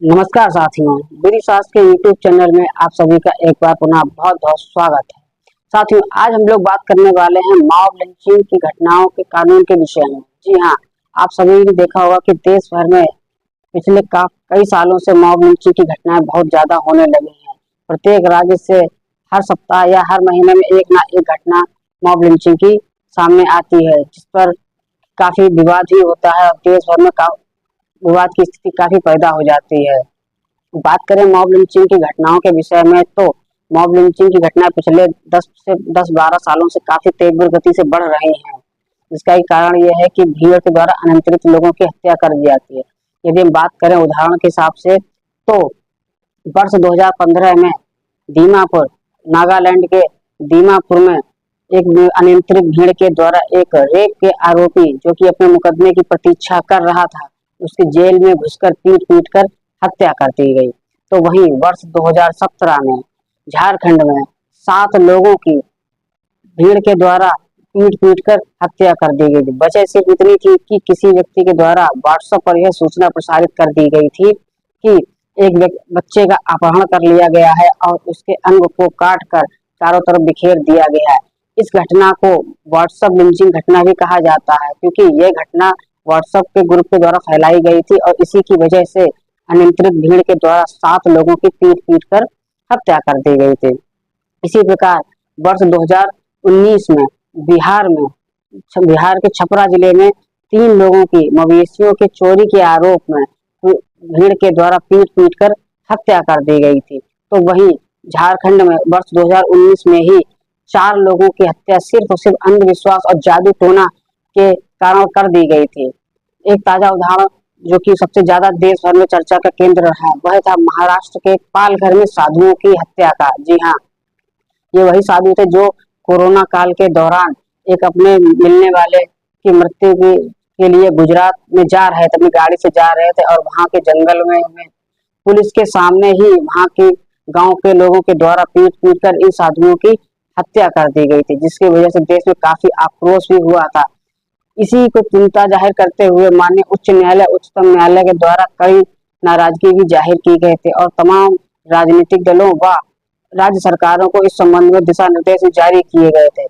नमस्कार साथियों, विधि शास्त्र के YouTube चैनल में आप सभी का एक बार पुनः बहुत बहुत स्वागत है। साथियों, आज हम लोग बात करने वाले हैं मॉब लिंचिंग की घटनाओं के कानून के विषय में। जी हाँ, आप सभी ने देखा होगा कि देश भर में पिछले कई सालों से मॉब लिंचिंग की घटनाएं बहुत ज्यादा होने लगी हैं। प्रत्येक राज्य से हर सप्ताह या हर महीने में एक ना एक घटना मॉब लिंचिंग की सामने आती है, जिस पर काफी विवाद भी होता है और देश भर में विवाद की स्थिति काफी पैदा हो जाती है। बात करें मॉब लिंचिंग की घटनाओं के विषय में, तो मॉब लिंचिंग की घटनाएं पिछले 10 से 12 सालों से काफी तेज गति से बढ़ रही हैं। इसका एक कारण यह है कि भीड़ के द्वारा अनियंत्रित लोगों की हत्या कर दी जाती है। यदि हम बात करें उदाहरण के हिसाब से, तो वर्ष 2015 में दीमापुर, नागालैंड के दीमापुर में एक अनियंत्रित भीड़ के द्वारा एक रेप के आरोपी, जो कि अपने मुकदमे की प्रतीक्षा कर रहा था, उसके जेल में घुसकर पीट पीट कर हत्या कर दी गई। तो वहीं वर्ष 2017 में झारखंड में 7 लोगों की भीड़ के द्वारा पीट पीट कर हत्या कर दी गई थी। वजह सिर्फ इतनी थी कि किसी व्यक्ति के द्वारा व्हाट्सएप पर यह सूचना प्रसारित कर दी गई थी कि एक बच्चे का अपहरण कर लिया गया है और उसके अंग को काट कर चारों तरफ बिखेर दिया गया है। इस घटना को व्हाट्सएप लिंचिंग घटना भी कहा जाता है, क्योंकि यह घटना व्हाट्सएप के ग्रुप के द्वारा फैलाई गई थी और इसी की वजह से अनियंत्रित भीड़ के द्वारा 7 लोगों की पीट पीट कर हत्या कर दी गई थी। इसी प्रकार वर्ष 2019 में बिहार के छपरा जिले में 3 लोगों की मवेशियों के चोरी के आरोप में भीड़ के द्वारा पीट पीट कर हत्या कर दी गई थी। तो वहीं झारखंड में वर्ष 2019 में ही 4 लोगों की हत्या सिर्फ और सिर्फ अंधविश्वास और जादू टोना के कारण कर दी गई थी। एक ताजा उदाहरण जो कि सबसे ज्यादा देश भर में चर्चा का केंद्र रहा, वह था महाराष्ट्र के पालघर में साधुओं की हत्या का। जी हाँ, ये वही साधु थे जो कोरोना काल के दौरान एक अपने मिलने वाले की मृत्यु के लिए गुजरात में जा रहे थे, अपनी गाड़ी से जा रहे थे और वहां के जंगल में पुलिस के सामने ही वहां के गांव के लोगों के द्वारा पीट पीट कर इन साधुओं की हत्या कर दी गई थी, जिसकी वजह से देश में काफी आक्रोश भी हुआ था। इसी को चिंता जाहिर करते हुए माननीय उच्च न्यायालय, उच्चतम न्यायालय के द्वारा कई नाराजगी भी जाहिर की गए थे और तमाम राजनीतिक दलों व राज्य सरकारों को इस संबंध में दिशा निर्देश जारी किए गए थे।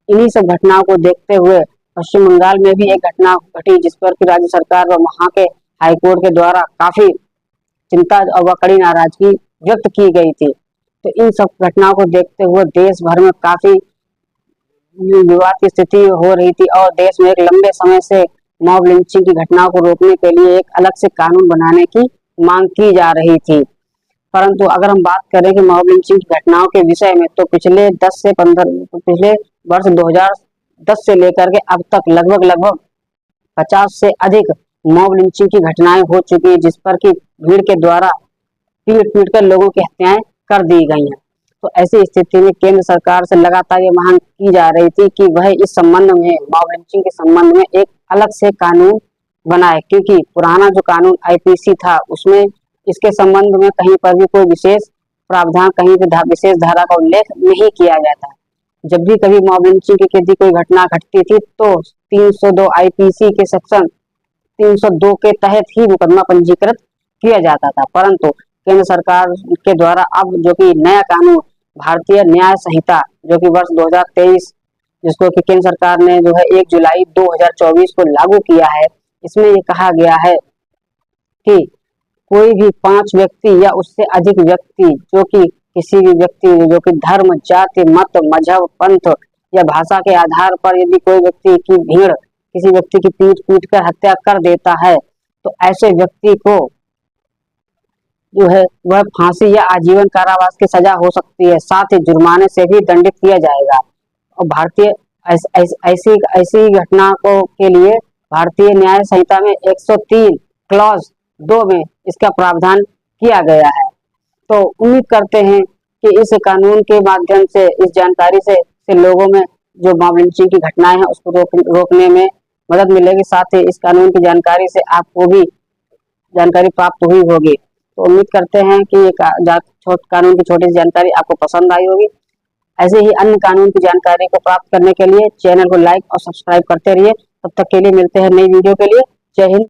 इन्हीं सब घटनाओं को देखते हुए पश्चिम बंगाल में भी एक घटना घटी, जिस पर की राज्य सरकार व वहां के हाईकोर्ट के द्वारा काफी चिंता और कड़ी नाराजगी व्यक्त की गई थी। तो इन सब घटनाओं को देखते हुए देश भर में काफी विवाद की स्थिति हो रही थी और देश में एक लंबे समय से मॉब लिंचिंग की घटनाओं को रोकने के लिए एक अलग से कानून बनाने की मांग की जा रही थी। परंतु अगर हम बात करें कि मॉब लिंचिंग की घटनाओं के विषय में, तो पिछले वर्ष 2010 से लेकर के अब तक लगभग 50 से अधिक मॉब लिंचिंग की घटनाएं हो चुकी है, जिस पर की भीड़ के द्वारा पीट पीट कर लोगों की हत्याएं कर दी गई हैं। तो ऐसी स्थिति में केंद्र सरकार से लगातार ये मांग की जा रही थी कि वह इस संबंध में, मॉब लिंचिंग के संबंध में एक अलग से कानून बनाए, क्योंकि पुराना जो कानून आईपीसी था उसमें इसके संबंध में कहीं पर भी कोई विशेष प्रावधान, कहीं भी विशेष धारा का उल्लेख नहीं किया जाता। जब भी कभी मॉब लिंचिंग की यदि कोई घटना घटती थी तो 302 आईपीसी के सेक्शन 302 के तहत ही मुकदमा पंजीकृत किया जाता था। परंतु केंद्र सरकार के द्वारा अब जो कि नया कानून भारतीय न्याय संहिता, जो कि वर्ष 2023, जिसको कि केंद्र सरकार ने जो है 1 जुलाई 2024 को लागू किया है, इसमें ये कहा गया है कि कोई भी 5 व्यक्ति या उससे अधिक व्यक्ति, जो कि किसी भी व्यक्ति जो कि धर्म, जाति, मत, मजहब, पंथ या भाषा के आधार पर यदि कोई व्यक्ति की भीड़ किसी व्यक्ति की पीट पीट कर हत्या कर देता है, तो ऐसे व्यक्ति को जो है वह फांसी या आजीवन कारावास की सजा हो सकती है, साथ ही जुर्माने से भी दंडित किया जाएगा। और भारतीय ऐसी घटना को के लिए भारतीय न्याय संहिता में 103 क्लॉज 2 में इसका प्रावधान किया गया है। तो उम्मीद करते हैं कि इस कानून के माध्यम से, इस जानकारी से लोगों में जो मॉब लिंचिंग की घटनाएं हैं उसको रोकने में मदद मिलेगी। साथ ही इस कानून की जानकारी से आपको भी जानकारी प्राप्त हुई होगी। तो उम्मीद करते हैं कि ये कानून की छोटी सी जानकारी आपको पसंद आई होगी। ऐसे ही अन्य कानून की जानकारी को प्राप्त करने के लिए चैनल को लाइक और सब्सक्राइब करते रहिए। तब तक के लिए मिलते हैं नई वीडियो के लिए। जय हिंद।